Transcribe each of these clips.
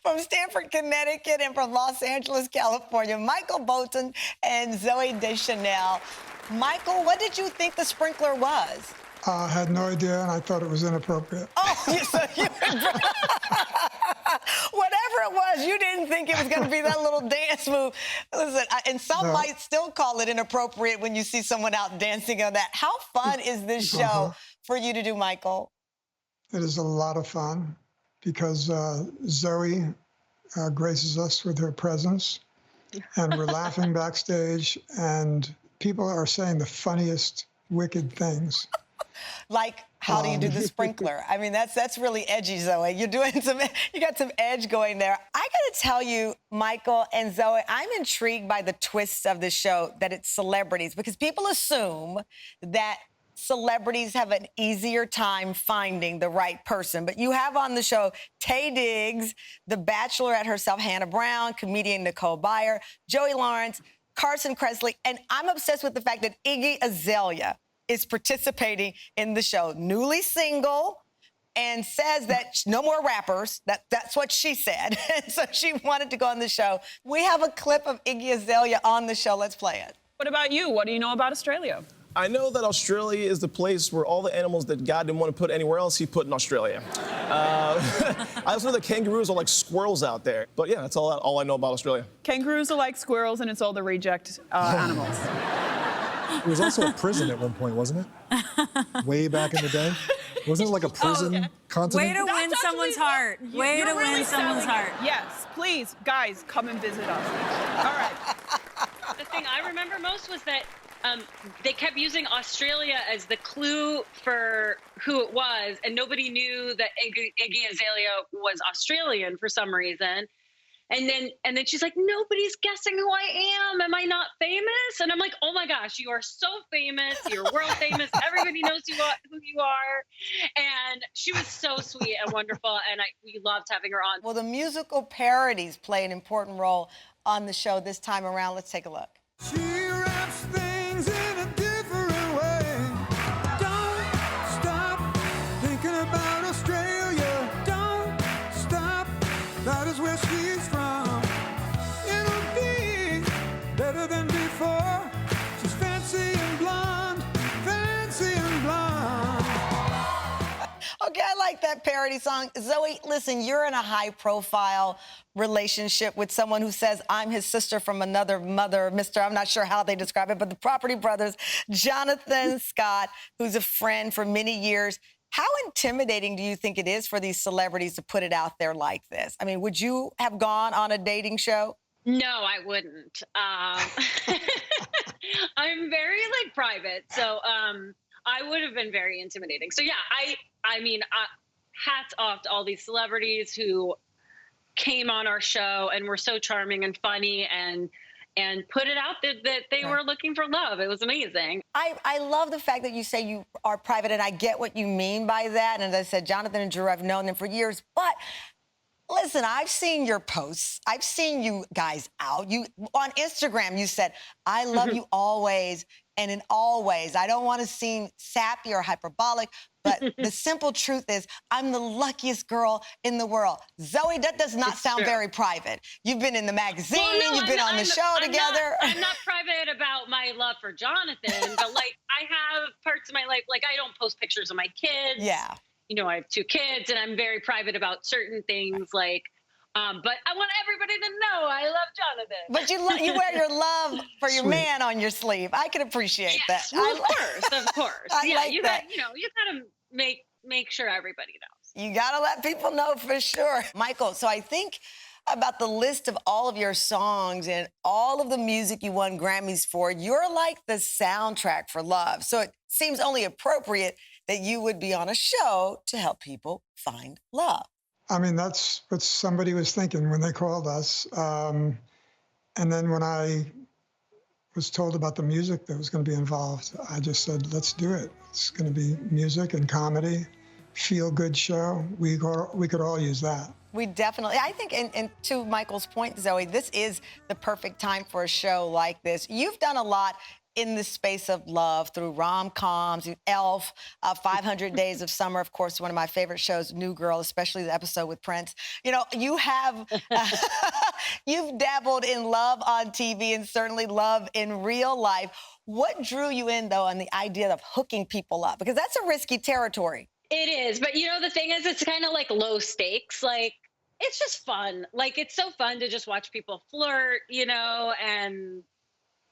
From Stamford, Connecticut, and from Los Angeles, California, Michael Bolton and Zooey Deschanel. Michael, what did you think the sprinkler was? I had no idea, and I thought it was inappropriate. Oh, whatever it was, you didn't think it was going to be that little dance move. Listen, and some might still call it inappropriate when you see someone out dancing on that. How fun is this show for you to do, Michael? It is a lot of fun because Zooey graces us with her presence, and we're laughing backstage, and people are saying the funniest, wicked things. Like, how do you do the sprinkler? I mean, that's really edgy, Zooey. You got some edge going there. I got to tell you, Michael and Zooey, I'm intrigued by the twists of the show, that it's celebrities, because people assume that celebrities have an easier time finding the right person. But you have on the show Taye Diggs, the bachelorette herself, Hannah Brown, comedian Nicole Byer, Joey Lawrence, Carson Kressley, and I'm obsessed with the fact that Iggy Azalea is participating in the show, newly single, and says that no more rappers. That's what she said. And so she wanted to go on the show. We have a clip of Iggy Azalea on the show. Let's play it. What about you? What do you know about Australia? I know that Australia is the place where all the animals that God didn't want to put anywhere else, he put in Australia. I also know that kangaroos are like squirrels out there. But yeah, that's all I know about Australia. Kangaroos are like squirrels, and it's all the reject animals. It was also a prison at one point, wasn't it? Way back in the day. Wasn't it like a prison continent? Way to win someone's heart. Way to win someone's heart. Yes, please, guys, come and visit us. All right. The thing I remember most was that they kept using Australia as the clue for who it was, and nobody knew that Iggy Azalea was Australian for some reason. And then she's like, nobody's guessing who I am. Am I not famous? And I'm like, oh my gosh, you are so famous. You're world famous. Everybody knows who you are. And she was so sweet and wonderful, and we loved having her on. Well, the musical parodies play an important role on the show this time around. Let's take a look. She wraps things in a different way. Don't stop thinking about Australia. Don't stop. That is where she's from. It'll be better than before. She's fancy and blonde, fancy and blonde. Okay, I like that parody song. Zooey, listen, you're in a high-profile relationship with someone who says, I'm his sister from another mother, Mr. I'm not sure how they describe it, but the Property Brothers, Jonathan Scott, who's a friend for many years. How intimidating do you think it is for these celebrities to put it out there like this? I mean, would you have gone on a dating show? No, I wouldn't. I'm very private, so I would have been very intimidating. So yeah, I mean, hats off to all these celebrities who came on our show and were so charming and funny and put it out there that they were looking for love. It was amazing. I love the fact that you say you are private, and I get what you mean by that. And as I said, Jonathan and Drew, I've known them for years. But listen, I've seen your posts. I've seen you guys out. You on Instagram, you said, I love you always and in all ways. I don't want to seem sappy or hyperbolic, but the simple truth is I'm the luckiest girl in the world. Zooey, that does not sound very private. You've been in the magazine, you've been on the show together. I'm not private about my love for Jonathan, but I have parts of my life, I don't post pictures of my kids. Yeah. You know, I have 2 kids, and I'm very private about certain things, but I want everybody to know I love Jonathan. But you wear your love for your man on your sleeve. I can appreciate that. Well, of course. You gotta make sure everybody knows. You gotta let people know for sure. Michael, so I think about the list of all of your songs and all of the music you won Grammys for. You're like the soundtrack for love. So it seems only appropriate that you would be on a show to help people find love. I mean, that's what somebody was thinking when they called us. And then when I was told about the music that was going to be involved, I just said, let's do it. It's going to be music and comedy, feel-good show. We could all use that. We definitely, I think, and to Michael's point, Zooey, this is the perfect time for a show like this. You've done a lot in the space of love through rom-coms, Elf, 500 Days of Summer, of course, one of my favorite shows, New Girl, especially the episode with Prince. You know, you have, you've dabbled in love on TV and certainly love in real life. What drew you in, though, on the idea of hooking people up? Because that's a risky territory. It is. But, you know, the thing is, it's kind of like low stakes. Like, it's just fun. Like, it's so fun to just watch people flirt, you know, and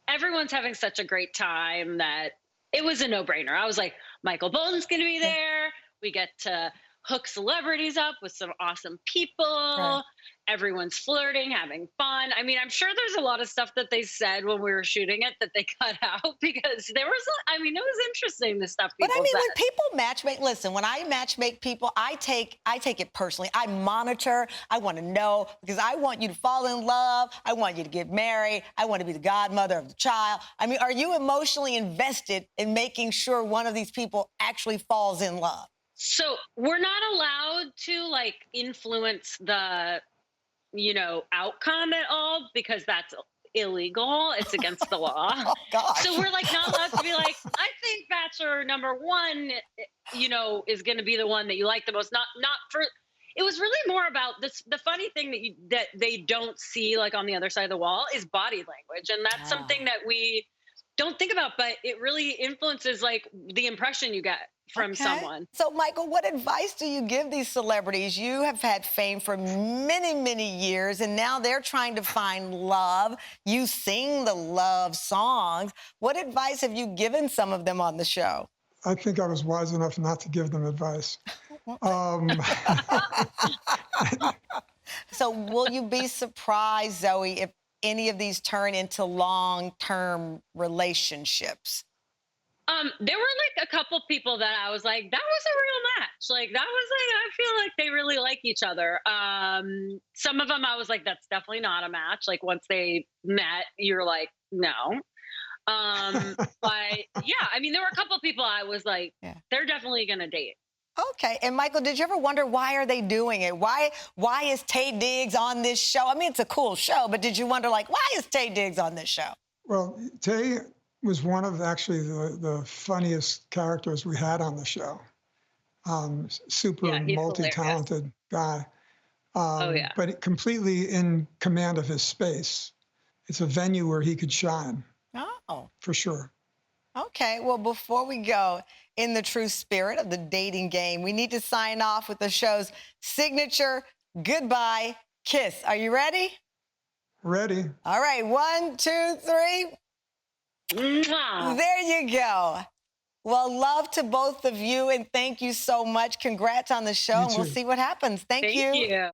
everyone's having such a great time that it was a no-brainer. I was like, Michael Bolton's going to be there. We get to hook celebrities up with some awesome people. Right. Everyone's flirting, having fun. I mean, I'm sure there's a lot of stuff that they said when we were shooting it that they cut out because there was, I mean, it was interesting, the stuff people But I mean, said. when people matchmake, listen, when I matchmake people, I take it personally. I monitor. I want to know because I want you to fall in love. I want you to get married. I want to be the godmother of the child. I mean, are you emotionally invested in making sure one of these people actually falls in love? So we're not allowed to like influence the, you know, outcome at all because that's illegal. It's against the law. Oh, gosh. So we're like not allowed to be like, I think bachelor number one, you know, is going to be the one that you like the most. Not for. It was really more about this. The funny thing that they don't see like on the other side of the wall is body language, and that's something that we don't think about, but it really influences like the impression you get from someone. So, Michael, what advice do you give these celebrities? You have had fame for many, many years, and now they're trying to find love. You sing the love songs. What advice have you given some of them on the show? I think I was wise enough not to give them advice. So will you be surprised, Zooey, if any of these turn into long-term relationships? There were like a couple people that I was like, that was a real match. Like that was like, I feel like they really like each other. Some of them I was like, that's definitely not a match. Like once they met, you're like, no. But yeah, I mean, there were a couple people I was like, they're definitely gonna date. Okay, and Michael, did you ever wonder why are they doing it? Why is Taye Diggs on this show? I mean, it's a cool show, but did you wonder like, why is Taye Diggs on this show? Well, Tay was one of actually the funniest characters we had on the show. Super multi-talented guy. But completely in command of his space. It's a venue where he could shine. Oh. For sure. Okay, well, before we go, in the true spirit of the dating game, we need to sign off with the show's signature goodbye kiss. Are you ready? Ready. All right, 1, 2, 3. Mwah. There you go. Well, love to both of you, and thank you so much. Congrats on the show, and we'll see what happens. Thank you. Thank you.